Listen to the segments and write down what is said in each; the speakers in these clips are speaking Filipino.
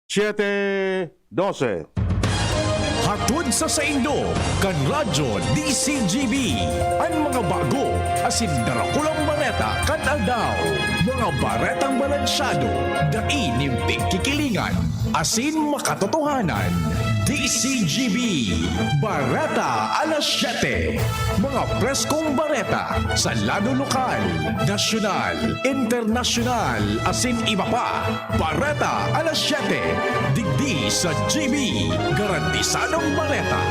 7:12. Hatod sa Saindo, kan radyo DZGB. Ang mga bago, asin darakulang bareta, kan aldaw. Mga baretang balansyado, dainimping kikilingan, asin makatotohanan. DZGB, Bareta Alas 7. Mga preskong bareta sa lado lokal, nasyonal, internasyonal, asin iba pa. Bareta Alas 7. Digdi sa GB. Garantisadong bareta.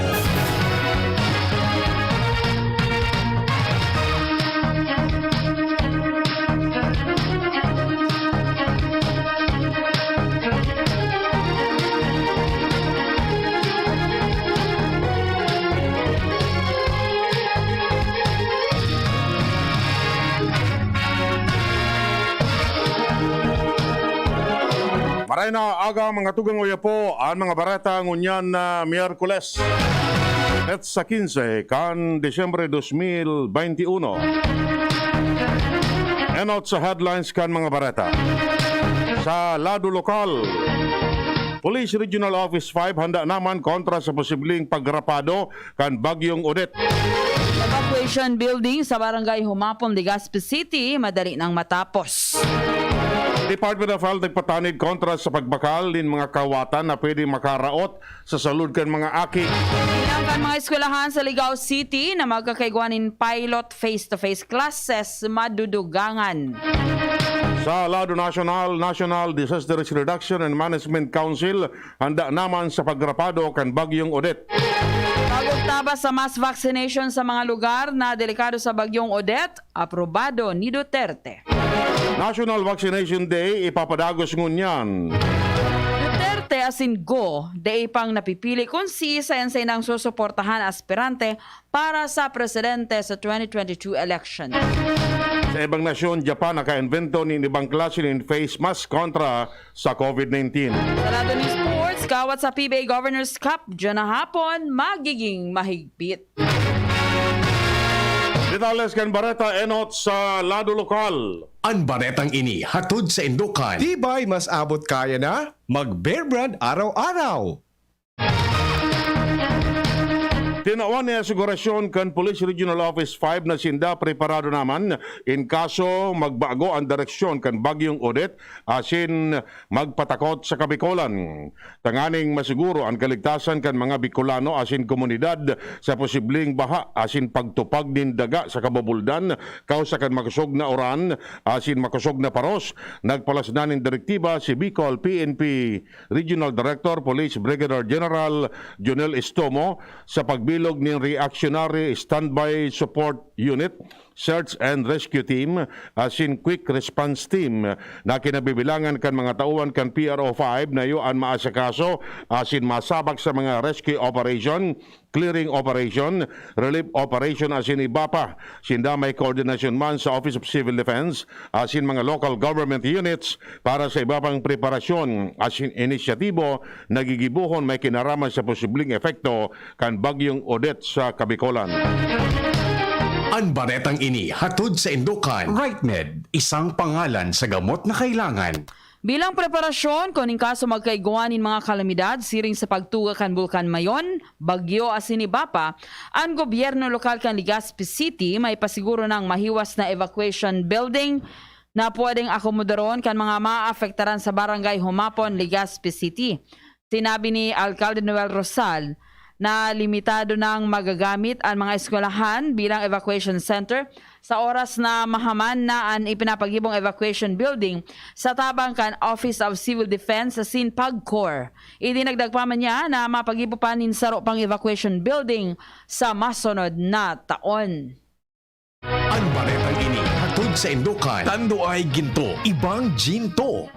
Maray na aga mga tugang uya po ang mga bareta ngunyan na Miyerkules. At sa 15 kan Desyembre 2021. Enot sa headlines kan mga bareta. Sa lado lokal, Police Regional Office 5 handa naman kontra sa posibleng pagrapado kan Bagyong Odette. Evacuation building sa Barangay Humapon, Legazpi City, madali nang matapos. Department of Health nagpatanid kontra sa pagbakal din mga kawatan na pwede makaraot sa salud kan mga aki. Pinangkan mga eskwelahan sa Ligao City na magkakaigwanin pilot face-to-face classes madudugangan. Sa lado national, National Disaster Risk Reduction and Management Council handa naman sa pagrapado kan Bagyong Odette. Bagong tabas sa mass vaccination sa mga lugar na delikado sa Bagyong Odette, aprobado ni Duterte. National Vaccination Day ipapadagos ngunyan. Duterte asin go, day pang napipili kung si isa-insay nang susuportahan aspirante para sa presidente sa 2022 election. Sa ibang nasyon, Japan naka-invento ng ibang klase ng face mask kontra sa COVID-19. Sa lado ni sports, kawat sa PBA Governors Cup, dyan na hapon, magiging mahigpit. Ditales kan Bareta enot sa lado lokal. Ang baretang ini hatod sa Indukan. Tibay mas abot kaya na mag-Bear Brand araw-araw. Tinawan ni asigurasyon kan Police Regional Office 5 na sinda preparado naman in kaso magbago ang direksyon kan Bagyong Odette asin magpatakot sa Kabikolan. Tanganing masiguro ang kaligtasan kan mga Bicolano asin komunidad sa posibleng baha asin pagtupag din daga sa kababuldan kausa kan makusog na oran asin makusog na paros. Nagpalas na ng direktiba si Bicol PNP Regional Director Police Brigadier General Jonel Estomo sa pagbilog ng Reactionary Standby Support Unit, Search and Rescue Team, asin Quick Response Team na kinabibilangan kan mga tauhan kan PRO5 na yuan maasakaso asin masabak sa mga rescue operation, clearing operation, relief operation asin iba pa. Sinda may coordination man sa Office of Civil Defense asin mga local government units para sa iba pang preparasyon asin inisyatibo nagigibuhon may kinaraman sa posibleng efekto kan Bagyong Odette sa Kabikolan. Ang baretang ini hatod sa Indukan. RightMed, isang pangalan sa gamot na kailangan. Bilang preparasyon, kuning kaso magkaiguanin mga kalamidad siring sa pagtuga kan Bulkan Mayon, Bagyo asin iba pa, ang gobyerno lokal kan Legazpi City may pasiguro ng mahiwas na evacuation building na pwedeng akomodaron kan mga maaafektaran sa Barangay Humapon, Legazpi City. Sinabi ni Alcalde Noel Rosal na limitado nang magagamit ang mga eskwelahan bilang evacuation center sa oras na mahaman na ang ipinapagibong evacuation building sa tabang kan Office of Civil Defense sa Sinpagcor. Idinagdag pa man niya na mapagibo pa nin saro pang evacuation building sa masunod na taon. Ang baretang ini hatod sa Indukan. Tando ay ginto, ibang ginto.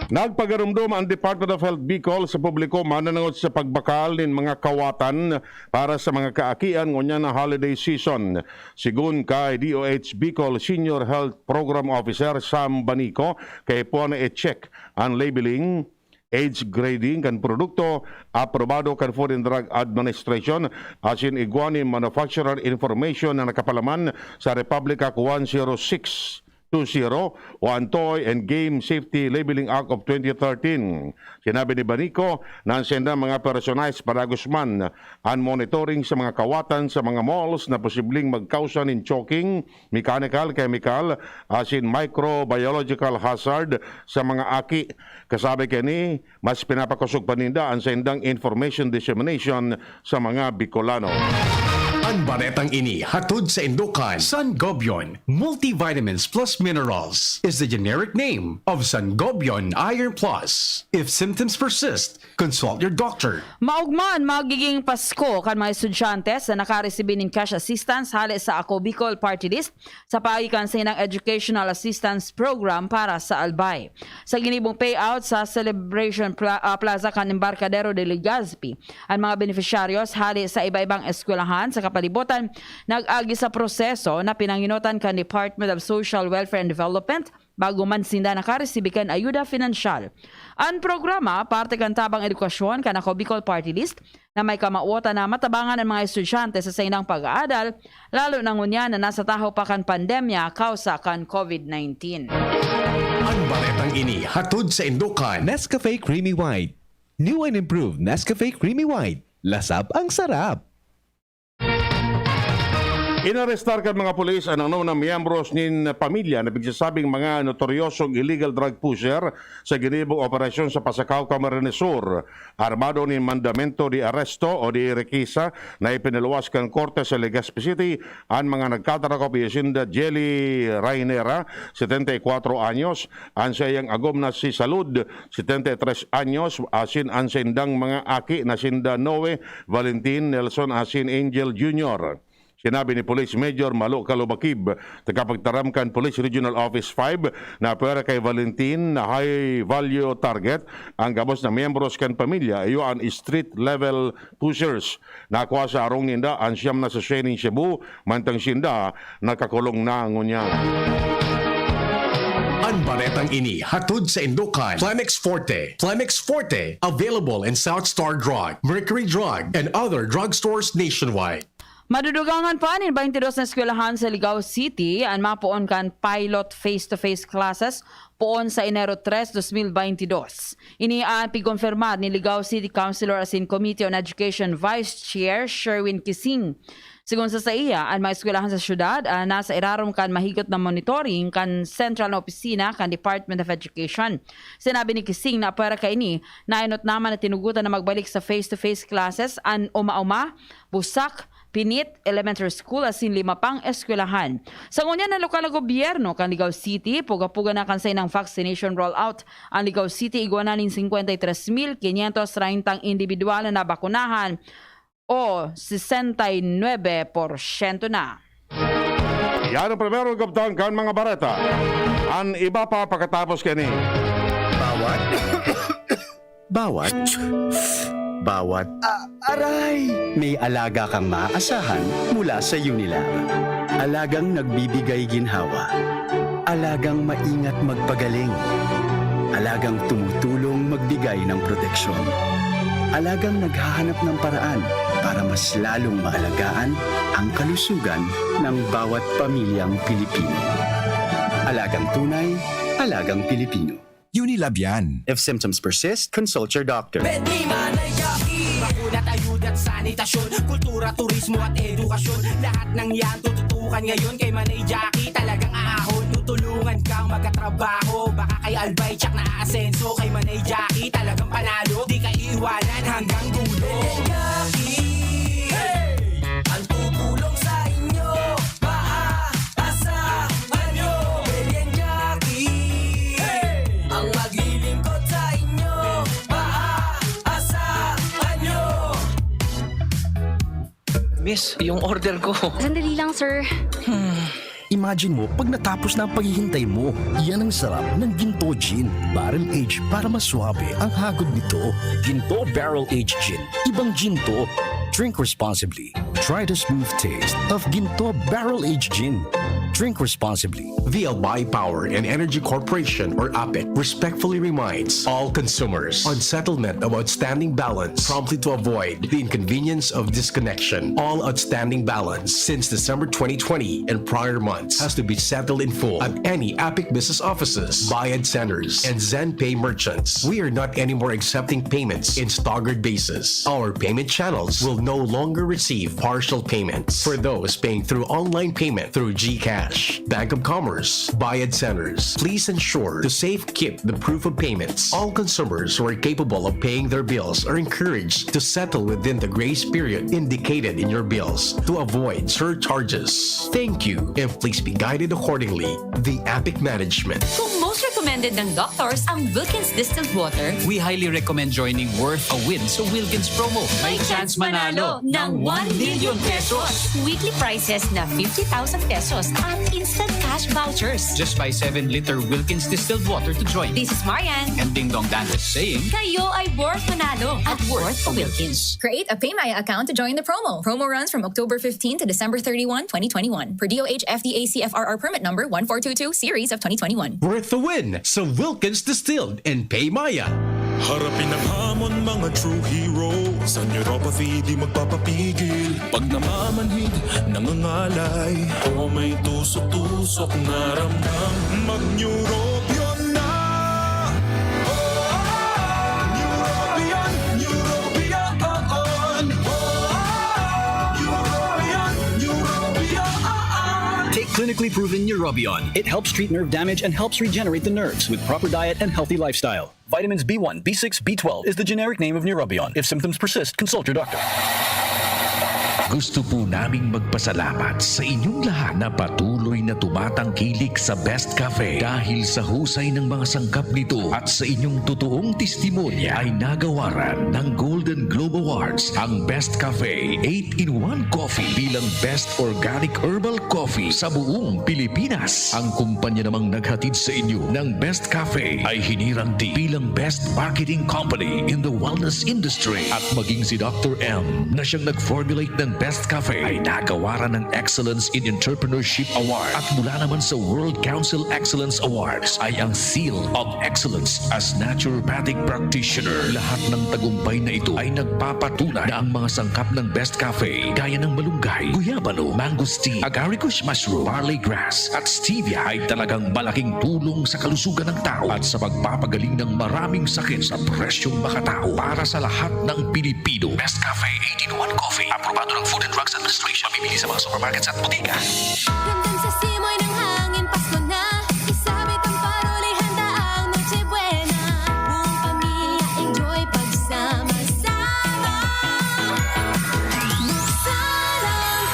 Nagpagarumdum ang Department of Health Bicol sa publiko mananagot sa pagbakal ng mga kawatan para sa mga kaakian ngunyan na holiday season. Sigun kay DOH Bicol Senior Health Program Officer Sam Banico, kay po na i-check ang labeling, age grading kan produkto aprobado kan Food and Drug Administration asin igwani manufacturer information na nakapalaman sa Republic Act 106 o ang Toy and Game Safety Labeling Act of 2013. Sinabi ni Banico na ang senda mga personalized para Guzman ang monitoring sa mga kawatan sa mga malls na posibleng magkausa ng choking, mechanical, chemical, as in microbiological hazard sa mga aki. Kasabi kani, mas pinapakusog paninda ang sendang information dissemination sa mga Bicolano. Ang baretang ini hatod sa Indukan. Sangobion Multivitamins Plus Minerals is the generic name of Sangobion Iron Plus. If symptoms persist, consult your doctor. Maugman magiging Pasko kan mga estudyante na nakaresibin ng cash assistance hali sa Ako Bicol Party List sa pagikan sa inang Educational Assistance Program para sa Albay. Sa ginibong payout sa Celebration Plaza kan Embarcadero de Legazpi, ang mga beneficiaryos hali sa iba-ibang eskwelahan sa kapalibutan nag-agi sa proseso na pinanginutan kan Department of Social Welfare and Development bago man sinda nakaresibikan ayuda finansyal. Ang programa parte kan tabang edukasyon kan Ako Bicol Party List na may kamauota na matabangan ang mga estudyante sa sainang pag-aadal lalo na ngunya na nasa tahaw pa kan pandemya kausa kan COVID-19. Ang baretang ini hatod sa Indukan. Nescafe Creamy White. New and improved Nescafe Creamy White. Lasap ang sarap. Inarestar kan mga pulis ang na miyembros nin pamilya na bigsasabing mga notoryosong illegal drug pusher sa ginibong operasyon sa Pasakaw, Camarines Sur. Armado nin mandamento di aresto o di rekisa na ipinaluwas kan korte sa Legazpi City ang mga nagkatarakop isinda Jelly Rainera, 74 anyos, ang sayang agom na si Salud, 73 anyos, asin ang sindang mga aki na sinda Noe, Valentin, Nelson, asin Angel Jr. Sinabi ni Police Major Malo Kalubakib, tagapagtaramkan Police Regional Office 5 na pera kay Valentin na high value target ang gabos na miyembros kan pamilya iyo ang street level pushers. Nakuha sa arong ninda ang siyam na sa Shening Cebu, mantang sinda nakakulong na ngunya. Ang baretang ini hatod sa Indukan. Plemix Forte. Plemix Forte, available in South Star Drug, Mercury Drug, and other drugstores nationwide. Madudugangan pa ni 22 na eskwelahan sa Ligao City ang mapuon kan pilot face-to-face classes poon sa Enero 3, 2022. Ini ang pigonfirmar ni Ligao City Councilor asin Committee on Education Vice Chair Sherwin Kising. Sigon sa iya, ang mga eskwelahan sa syudad nasa irarom kan mahigot na monitoring kan central na opisina kan Department of Education. Sinabi ni Kising na para kaini, nainot naman na tinugutan na magbalik sa face-to-face classes ang Uma-Uma, Busak, Pinit Elementary School asin 5 pang eskwelahan. Sa ngunya ng lokal na gobyerno kan Ligao City, puga-puga na kan sa inang vaccination rollout. Ang Ligao City igwanan ng 53,530 individual na bakunahan o 69% na. Yan ang primero kaptan kan mga bareta. Ang iba pa pagkatapos kani. Bawat. Bawat. Bawat. Aray! May alaga kang maaasahan mula sa Unilag. Alagang nagbibigay ginhawa. Alagang maingat magpagaling. Alagang tumutulong magbigay ng proteksyon. Alagang naghahanap ng paraan para mas lalong maalagaan ang kalusugan ng bawat pamilyang Pilipino. Alagang tunay, alagang Pilipino. Unilab yan. If symptoms persist, consult your doctor. Bakunat, ayuda at sanitasyon, kultura, turismo at edukasyon. Lahat ng yan tututukan ngayon kay Manay Jackie. Talagang ahon, tutulungan kang magkatrabaho. Baka kay Albay tsak na aasenso. Kay Manay Jackie talagang panalo. Di ka iiwanan hanggang dulo. Manay Jackie, hey! Ang tutulong sa inyo, maaasahan nyo. Manay Jackie, hey! Ang maglilingkod sa inyo, maaasahan nyo. Miss, yung order ko. Sandali lang, sir. Imagine mo, pag natapos na ang paghihintay mo, yan ang sarap ng Ginto Gin. Barrel Aged para maswabe ang hagod nito. Ginto Barrel Aged Gin. Ibang gin to. Drink responsibly. Try the smooth taste of Ginto Barrel Aged Gin. Drink responsibly. The Albay Power and Energy Corporation, or APEC, respectfully reminds all consumers on settlement of outstanding balance promptly to avoid the inconvenience of disconnection. All outstanding balance since December 2020 and prior months has to be settled in full at any APEC business offices, Bayad centers, and ZenPay merchants. We are not anymore accepting payments in staggered basis. Our payment channels will no longer receive partial payments for those paying through online payment through GCash, Bank of Commerce, Bayad centers. Please ensure to safe keep the proof of payments. All consumers who are capable of paying their bills are encouraged to settle within the grace period indicated in your bills to avoid surcharges. Thank you, and please be guided accordingly. The APEC Management. Kung most recommended ng doctors ang Wilkins Distilled Water, We highly recommend joining Worth a Win sa Wilkins promo. may chance manalo ng 1 million pesos. Weekly prizes na 50,000 pesos at instant cash vouchers. Just buy 7-liter Wilkins Distilled Water to join. This is Marian. And Ding Dong Dan is saying, Kayo ay worth manalo at worth a Wilkins. Create a PayMaya account to join the promo. Promo runs from October 15 to December 31, 2021. Per DOH FDA CFRR permit number 1422 series of 2021. Worth the win sa Wilkins Distilled and PayMaya. Harapin ang hamon mga true heroes. Ang neuropathy di magpapapigil. Pag namamanhid, nangangalay, o may tusok-tusok na ramdam, mag-neurobion na. Neurobion, neurobion. Take clinically proven Neurobion. It helps treat nerve damage and helps regenerate the nerves with proper diet and healthy lifestyle. Vitamins B1, B6, B12 is the generic name of Neurobion. If symptoms persist, consult your doctor. Gusto po naming magpasalamat sa inyong lahat na patuloy na tumatangkilik sa Best Cafe. Dahil sa husay ng mga sangkap nito at sa inyong totoong testimonya ay nagawaran ng Golden Globe Awards ang Best Cafe 8-in-1 Coffee bilang Best Organic Herbal Coffee sa buong Pilipinas. Ang kumpanya namang naghatid sa inyo ng Best Cafe ay hinirang din bilang Best Marketing Company in the Wellness Industry at maging si Dr. M na siyang nag-formulate ng Best Cafe ay nagawaran ng Excellence in Entrepreneurship Award at mula naman sa World Council Excellence Awards ay ang Seal of Excellence as Naturopathic Practitioner. Lahat ng tagumpay na ito ay nagpapatunay na ang mga sangkap ng Best Cafe gaya ng malunggay, guyabano, mangosteen, agaricus mushroom, barley grass at stevia ay talagang malaking tulong sa kalusugan ng tao at sa pagpapagaling ng maraming sakit sa presyong makatao para sa lahat ng Pilipino. Best Cafe 8-in-1 Coffee, aprobado ng Food and Drugs Administration. Mabibili sa mga supermarkets at botika. Ramdam sa simoy ng hangin, Pasko na. Isabit ang parol, ihanda ang Noche Buena. Buong pamilya, enjoy pagsama-sama. Buksan ang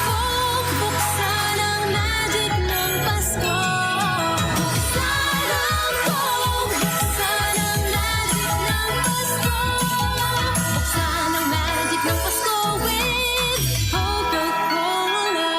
Coke, buksan ang magic ng Pasko. Buksan ang Coke, buksan ang magic ng Pasko. Buksan ang magic ng Pasko with Coca-Cola.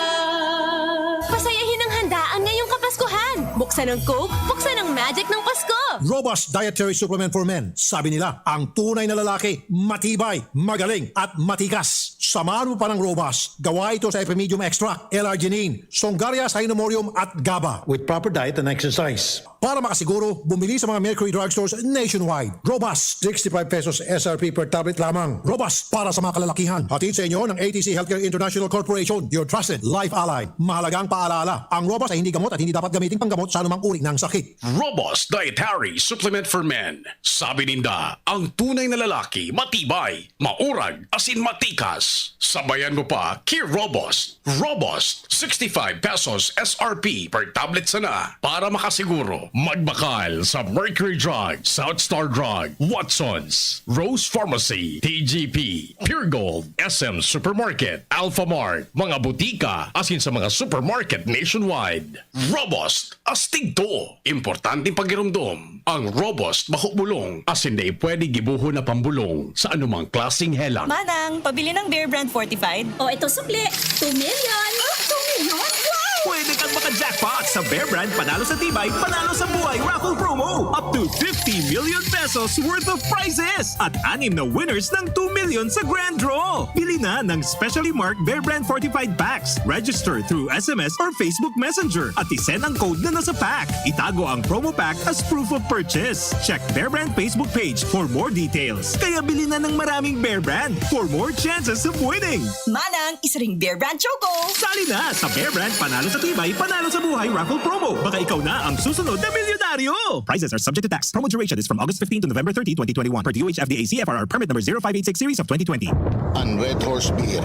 Pasayahin ang handaan ngayong Kapaskuhan. Buksan ang Coke, buksan ang magic ng Pasko. Robust Dietary Supplement for Men. Sabi nila, ang tunay na lalaki, matibay, magaling, at matikas. Samahan mo pa ng Robust. Gawa ito sa Epimedium Extra, L-Arginine, Songaria Cynomorium at GABA. With proper diet and exercise. Para makasiguro, bumili sa mga Mercury Drugstores nationwide. Robust, 65 pesos SRP per tablet lamang. Robust para sa mga kalalakihan. Hatid sa inyo ng ATC Healthcare International Corporation, your trusted life ally. Mahalagang paalala, ang Robust ay hindi gamot at hindi dapat gamitin panggamot sa anumang uri ng sakit. Robust Dietary Supplement for Men. Sabi ninda, ang tunay na lalaki, matibay, maurag, asin matikas. Sabayan mo pa, Key Robust. Robust, 65 pesos SRP per tablet sana. Para makasiguro, magbakal sa Mercury Drug, Southstar Drug, Watsons, Rose Pharmacy, TGP, Pure Gold, SM Supermarket, Alpha Mart, mga butika, asin sa mga supermarket nationwide. Robust, astig to. Importanteng pagirumdom. Ang Robust mahubulong, asin na pwede gibuho na pambulong sa anumang klaseng helang. Manang, pabili ng Bear Brand Fortified. O ito sukli, 2 million. 2 million? Wow! Pwede kang maka-jackpot Sa Bear Brand, panalo sa tibay, panalo sa buhay raffle promo. Up to 50 million pesos worth of prizes. At 6 na winners ng 2 million sa grand draw. Bili na ng specially marked Bear Brand fortified packs. Register through SMS or Facebook Messenger. At isend ang code na nasa pack. Itago ang promo pack as proof of purchase. Check Bear Brand Facebook page for more details. Kaya bili na ng maraming Bear Brand for more chances of winning. Manang, isa ring Bear Brand Choco. Sali na sa Bear Brand Panalo sa Tibay, Panalo sa Buhay raffle promo. Baka ikaw na ang susunod na milyonaryo. Prizes are subject to tax. Promo duration is from August 15 to November 30, 2021. Per DOH FDA CFRR permit number 0586 series of 2020. Ang Red Horse Beer,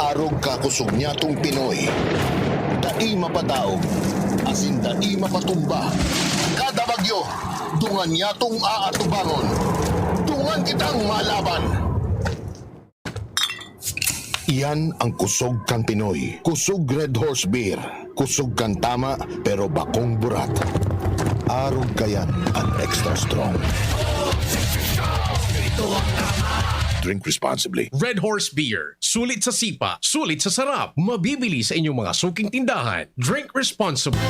arog kakusog niya tong Pinoy. Dai mapadaog, asin dai mapatumba. Kada bagyo, dungan niya tong aatubangon. Dungan kitang malaban. Iyan ang kusog kan Pinoy. Kusog Red Horse Beer. Kusog kan tama pero bakong burat. Arog kayan at extra strong. Drink responsibly. Red Horse Beer. Sulit sa sipa, sulit sa sarap. Mabibili sa inyong mga suking tindahan. Drink responsibly.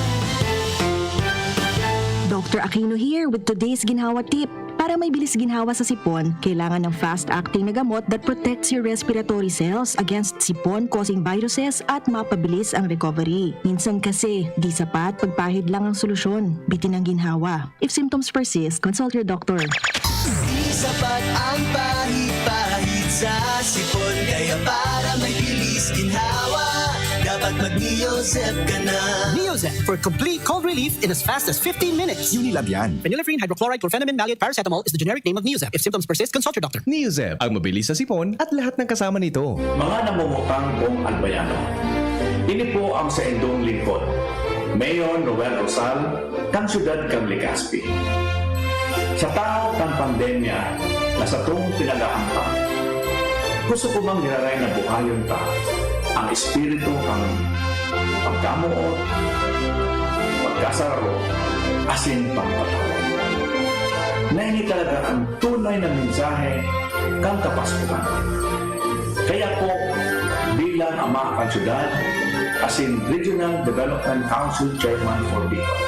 Dr. Aquino here with today's ginhawa tip. Para may bilis ginhawa sa sipon, kailangan ng fast-acting na gamot that protects your respiratory cells against sipon-causing viruses at mapabilis ang recovery. Minsan kasi, di sapat pagpahid lang ang solusyon. Bitin ang ginhawa. If symptoms persist, consult your doctor. Di sapat ang pahit-pahit sa sipon, kaya para may bilis ginhawa, dapat mag-Neozep ka na. Neozep for complete cold relief in as fast as 15 minutes. Unilab yan. Phenylephrine, hydrochloride, chlorphenamine, maleate, paracetamol is the generic name of Neozep. If symptoms persist, consult your doctor. Neozep, ang mabilis sa sipon at lahat ng kasama nito. Mga namumutang buong albayano. Ini po ang sa indong lingkod. Mayor Noel Rosal, kang syudad kang Legazpi. Sa tao kang pandemya na sa tong pinagahampan, gusto ko bang niraray na buhayon ta ang espiritu ang pagkamuot, pagkasaro, asin pangpatawad. Na hindi talaga ang tunay na mensahe kang kapaskuhan. Kaya po, bilang ama ang syudad, asin Regional Development Council Chairman for Bicol,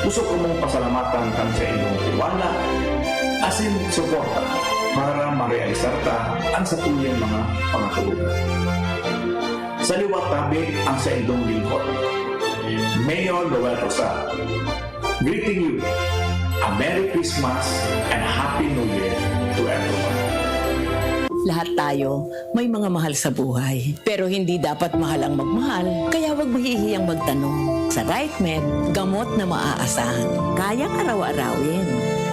gusto ko mong pasalamatan kang sa inyong tiwala, asin suporta para marealisar ta ang sa tuyang mga pangatuloy. Sa liwat tabi ang sa indong lingkod. Mayor Noel Rosal, greeting you. A Merry Christmas and a Happy New Year to everyone. Lahat tayo may mga mahal sa buhay. Pero hindi dapat mahal ang magmahal, kaya huwag mahihiyang magtanong. Sa RightMed, gamot na maaasahan. Kayang araw-arawin.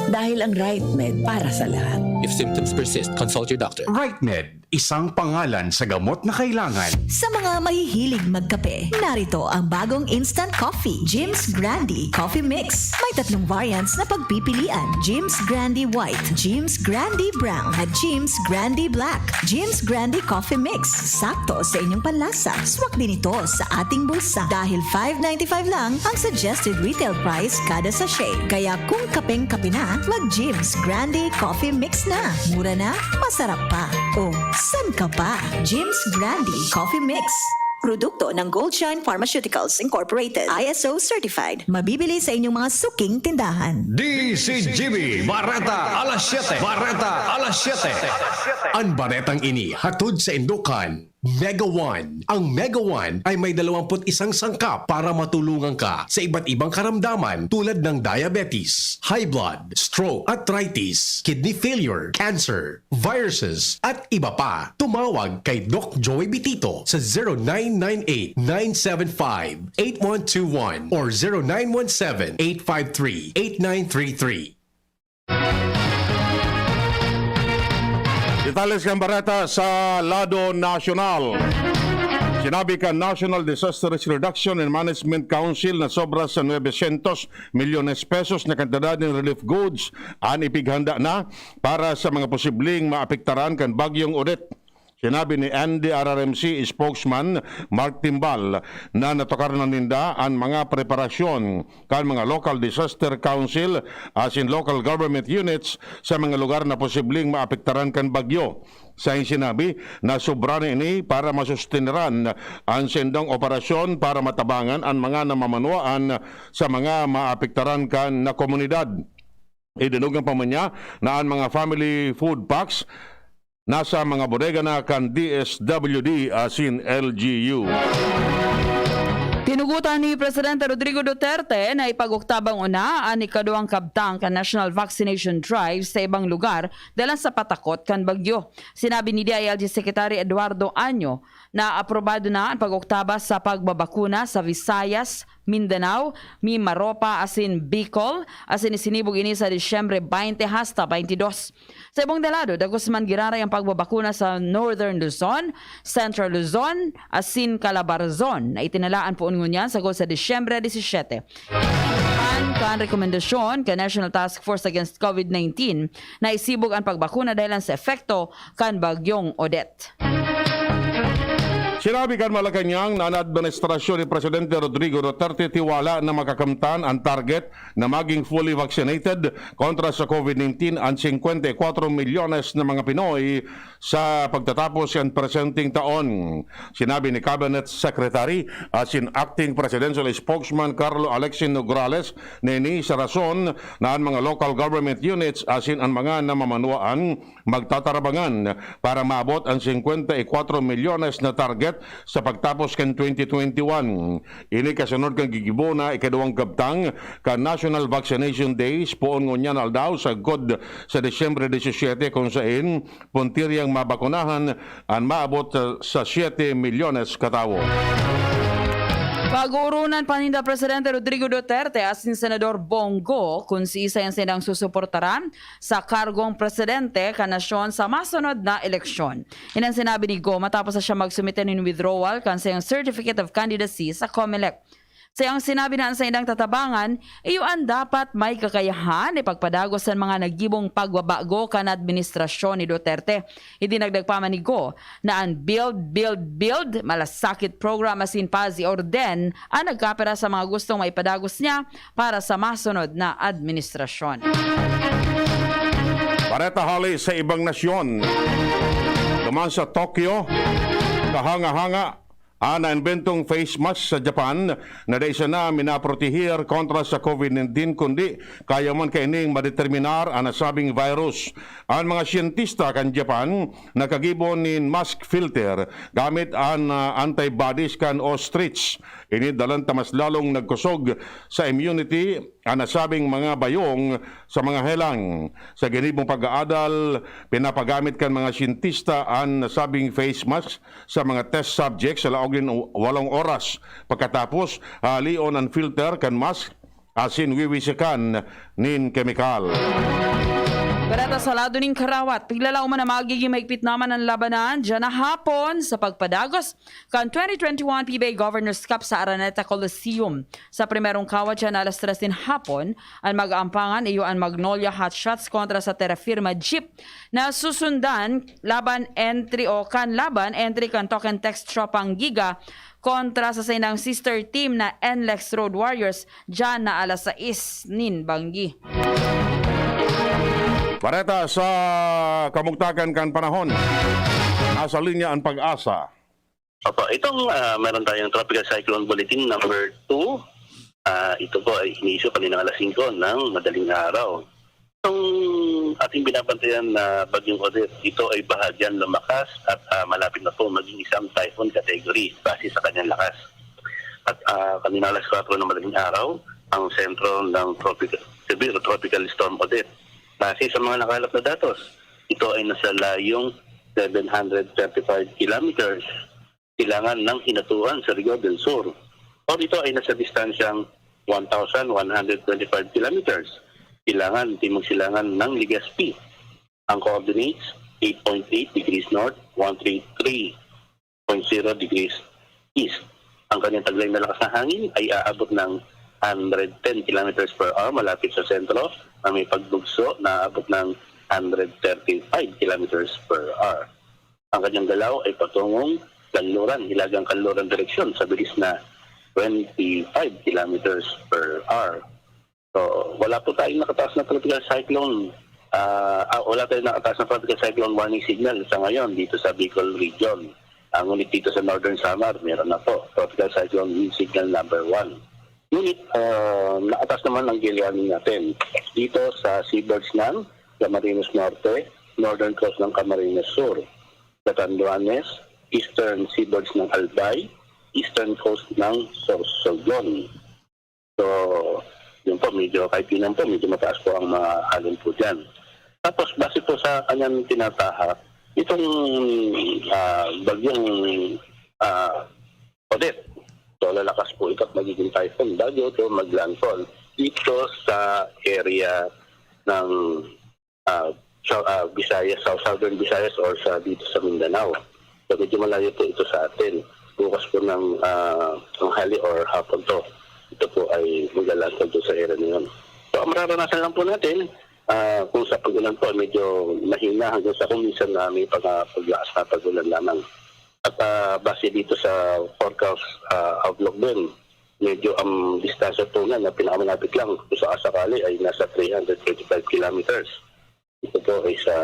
Dahil ang RightMed para sa lahat. If symptoms persist, consult your doctor. RightMed, isang pangalan sa gamot na kailangan. Sa mga mahihilig magkape, narito ang bagong instant coffee, Jim's Grandi Coffee Mix. May 3 variants na pagpipilian, Jim's Grandi White, Jim's Grandi Brown, at Jim's Grandi Black. Jim's Grandi Coffee Mix, sakto sa inyong panlasa. Swak din ito sa ating bulsa dahil $5.95 lang ang suggested retail price kada sachet. Kaya kung kapeng-kape na, mag-Jim's Grandi Coffee Mix na. Mura na, masarap pa. O, san ka pa? Jim's Grandi Coffee Mix. Produkto ng Goldshine Pharmaceuticals Incorporated. ISO certified. Mabibili sa inyong mga suking tindahan. DZGB, Bareta Alas 7. Bareta Alas 7. Ang baretang ini hatod sa Indukan. Mega One. Ang Mega One ay may 21 sangkap para matulungan ka sa iba't ibang karamdaman tulad ng diabetes, high blood, stroke, arthritis, kidney failure, cancer, viruses, at iba pa. Tumawag kay Doc Joey Bitito sa 0998-975-8121 or 0917-853-8933. Detalles kang Bareta sa lado nasyonal. Sinabi ka National Disaster Risk Reduction and Management Council na sobra sa 900 milyones pesos na kantidad ng relief goods ang ipighanda na para sa mga posibleng maapektaran kan bagyong Odette. Sinabi ni NDRRMC spokesman Mark Timbal na natukar na ninda ang mga preparasyon kan mga local disaster council as in local government units sa mga lugar na posibleng maapektaran kan bagyo. Sa sinabi na sobra na ini para masustineran ang sendong operasyon para matabangan ang mga namamanuan sa mga maapektaran kan na komunidad. Idinugang pa man niya na ang mga family food packs nasa mga bodega na kan DZGB as in LGU. Tinugutan ni Presidente Rodrigo Duterte na ipag-uktabang una ang ikaduhang kabtang kan National Vaccination Drive sa ibang lugar dahil sa patakot kan bagyo. Sinabi ni DILG Secretary Eduardo Año na aprobado na ang pag-uktaba sa pagbabakuna sa Visayas, Mindanao, Mimaropa, asin Bicol, asin isinibog ini sa Disyembre 20 hasta 22. Sa ibang dalado, dagos man giraray ang pagbabakuna sa Northern Luzon, Central Luzon, asin Calabarzon na itinalaan po ngunyan sa Disyembre 17. Kan rekomendasyon ka National Task Force Against COVID-19 na isibog ang pagbakuna dahil sa epekto kan bagyong Odette. Sinabi kan Malacanang na ang administrasyon ni Presidente Rodrigo Duterte tiwala na makakamtan ang target na maging fully vaccinated kontra sa COVID-19 ang 54 milyones na mga Pinoy sa pagtatapos ng presenting taon. Sinabi ni Cabinet Secretary as in Acting Presidential Spokesman Carlo Alexin Nograles na ini sa rason na ang mga local government units as in ang mga namamanuan magtatarabangan para maabot ang 54 milyones na target sa pagtapos kan 2021. Ini kasunod kang gigibo na ikaduhang kabtang ka National Vaccination Days poon ngunyan aldaw sa God sa Disyembre 17 kung saan puntiryang mabakunahan ang maabot sa 7 milyones katawo. Pag-uurunan paninda Presidente Rodrigo Duterte as in Senador Bongo kung si isa yung sinang susuportaran sa kargong presidente kanasyon sa masunod na eleksyon. Yan ang sinabi ni Go matapos na siya magsumite ng withdrawal kan sa yung Certificate of Candidacy sa COMELEC. Sa yung sinabi na sa indang tatabangan, iyuan dapat may kakayahan ipagpadagos sa mga nagibong pagbabago kan administrasyon ni Duterte. Idinagdag pa man ni Go na ang build, malasakit program asin pazi orden ang nagkapera sa mga gustong maipadagos niya para sa masunod na administrasyon. Bareta Alas sa ibang nasyon. Duman sa Tokyo, kahanga-hanga na inventong face mask sa Japan na da isa na minaprotehir kontra sa COVID-19 kundi kaya man kaining madeterminar ang nasabing virus. Ang mga siyentista kan Japan nakagibon nin mask filter gamit ang antibodies kan ostrich. Ini dalan tamas lalong nagkusog sa immunity ang nasabing mga bayong sa mga helang. Sa ginibong pag-aadal, pinapagamit kan mga siyentista ang nasabing face mask sa mga test subjects sa laogin 8 oras. Pagkatapos, halion ang filter kan mask asin wiwisikan nin kemikal. Bareta sa lado ning Karawat, piglalaw man na magiging maigpit naman ang labanan dyan na hapon sa pagpadagos kan 2021 PBA Governors Cup sa Araneta Coliseum. Sa primerong kawat dyan alas 3 din hapon, ang mag-aampangan iyo ang Magnolia Hotshots kontra sa Terra Firma Jeep na susundan laban entry kan Token Text Tropang Giga kontra sa sinang sister team na NLEX Road Warriors dyan na alas 6 nin Banggi. Bareta sa kamugtakan kan panahon. Nasa linya ang pag-asa. Opo, itong meron tayong Tropical Cyclone Bulletin number 2. Ito po ay iniisyo kanina alas 5 ng madaling araw. Itong ating binabantayan na bagyong Odette, ito ay bahagyan lumakas at malapit na po maging isang typhoon category base sa kanyang lakas. At kanina alas 4 ng madaling araw, ang sentro ng Tropical Storm Odette. Kasi sa mga nakalap na datos, ito ay nasa layong 735 kilometers. Kailangan ng hinatuan sa Rio del Sur. O ito ay nasa distansyang 1,125 kilometers. Kailangan timog-silangan ng Legazpi. Ang coordinates, 8.8 degrees north, 133.0 degrees east. Ang kanyang taglay na lakas na hangin ay aabot ng 110 kilometers per hour malapit sa sentro na may pagbugso na aabot ng 135 kilometers per hour. Ang kanyang galaw ay patungong Kanluran, Hilagang Kanluran direksyon sa bilis na 25 kilometers per hour. So, wala po tayong nakataas na tropical cyclone. Wala tayong nakataas na tropical cyclone warning signal sa ngayon dito sa Bicol region. Ngunit dito sa Northern Samar, meron na po tropical cyclone signal number 1. Ngunit nakatas naman ang gilianin natin dito sa seaboards ng Camarines Norte, Northern Coast ng Camarines Sur, Catanduanes, Eastern seaboards ng Albay, Eastern Coast ng Sorsogon. So, yun po, kahit yun po, medyo mataas po ang mahalin po dyan. Tapos, base po sa kanyang tinatahak, itong bagyong Odette, so lalakas po ito at magiging typhoon bago ito maglandfall dito sa area ng Visayas, Southern Visayas or dito sa Mindanao. So medyo malayo po ito sa atin. Bukas po ng tanghali or hapon to. Ito po ay maglalantod doon sa area na yun. So ang mararanasan lang po natin, kung sa pag-ulan po, medyo mahina hanggang sa kumisan na may paglaas na pag-ulan lamang. At base dito sa forecast outlook din, medyo ang distansya po nga na pinakamalapit lang kung sa sakali ay nasa 335 kilometers. Ito po ay sa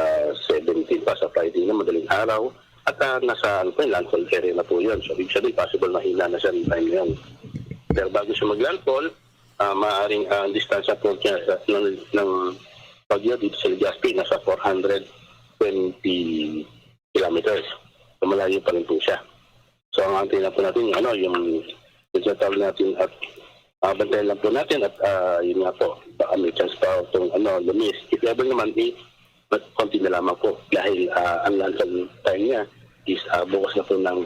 17 pa sa Friday na madaling araw. At nasa landfall area na po yun. So, ibig sabihin, possible mahina na siya ng time na yun. Pero bago siya mag-landfall, maaaring ang distansya po niya ng bagyo dito sa Legazpi, nasa 420 kilometers. So, malayo pa rin po siya. So, ang antay na po natin, yung tawag natin at bantayan lang po natin at yun nga po, baka may chance pa itong lumis. If ever naman, konti na lamang po dahil ang landfall time niya is bukas na po ng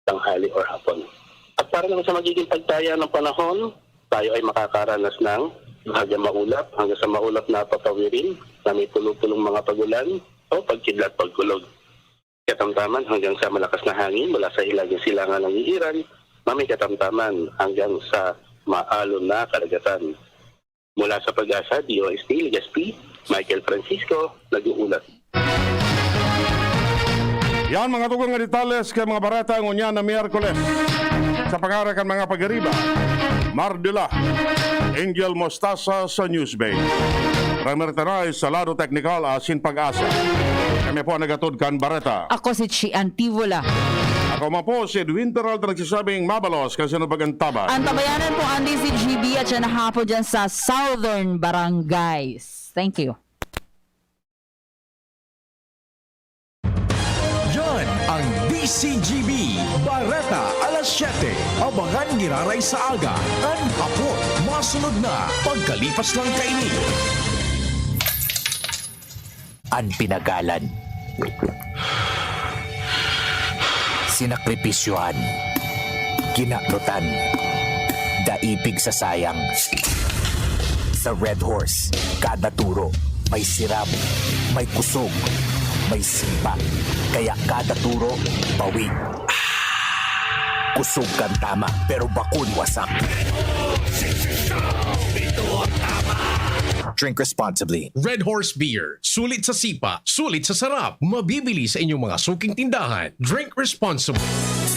tanghali or hapon. At para naman sa magiging pagtaya ng panahon, tayo ay makakaranas ng bahagyang maulap hanggang sa maulap na papawirin na may tulong-tulong mga pagulan o pagkidlat pagkulog. Katamtaman hanggang sa malakas na hangin mula sa hilagang silangan ng iiran, may katamtaman hanggang sa maalon na karagatan. Mula sa Pag-asa, DOST, Legazpi, Michael Francisco, nag-uulat. Yan mga tugang nga detalles kay mga barata ang unya na Miyerkules. Sa pangarakan mga pagariba, Mardula, Angel Mostasa sa News Bay. Ramertanay sa lado teknikal asin Pag-asa. Kami po nagatod kan Bareta. Ako si Chie Antivola. Ako man po si Edwin Peralta nagsasabing mabalos kasi nabagantabay. Ang tabayanan po ang DZGB at siya nahapo dyan sa Southern Barangays. Thank you. Yan ang DZGB Bareta Alas 7. Abangan giraray sa aga. Ang hapon, masunod na pagkalipas ng kainit. Ang pinagalan, sinakripisyohan, kinakrutan, daipig sa sayang. Sa Red Horse, kada turo, may sirap, may kusog, may simpa. Kaya kada turo, bawi. Kusog kang tama, pero bakun wasak. Ito ang tama. Drink responsibly. Red Horse Beer. Sulit sa sipa, sulit sa sarap. Mabibili sa inyong mga suking tindahan. Drink responsibly.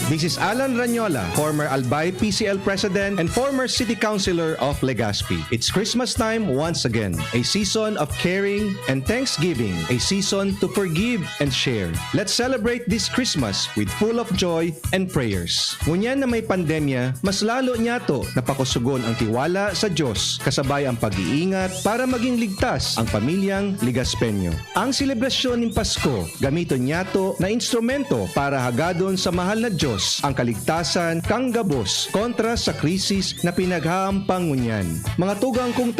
This is Alan Ranyola, former Albay PCL President and former City Councilor of Legazpi. It's Christmas time once again. A season of caring and thanksgiving. A season to forgive and share. Let's celebrate this Christmas with full of joy and prayers. Ngunyan na may pandemya, mas lalo niya to napakusugon ang tiwala sa Diyos, kasabay ang pag-iingat para maging ligtas ang pamilyang Ligaspenyo. Ang selebrasyon ng Pasko, gamiton niya to na instrumento para hagadon sa mahal na Diyos ang kaligtasan kang gabos kontra sa krisis na pinaghahampang ngunyan. Mga tugang kong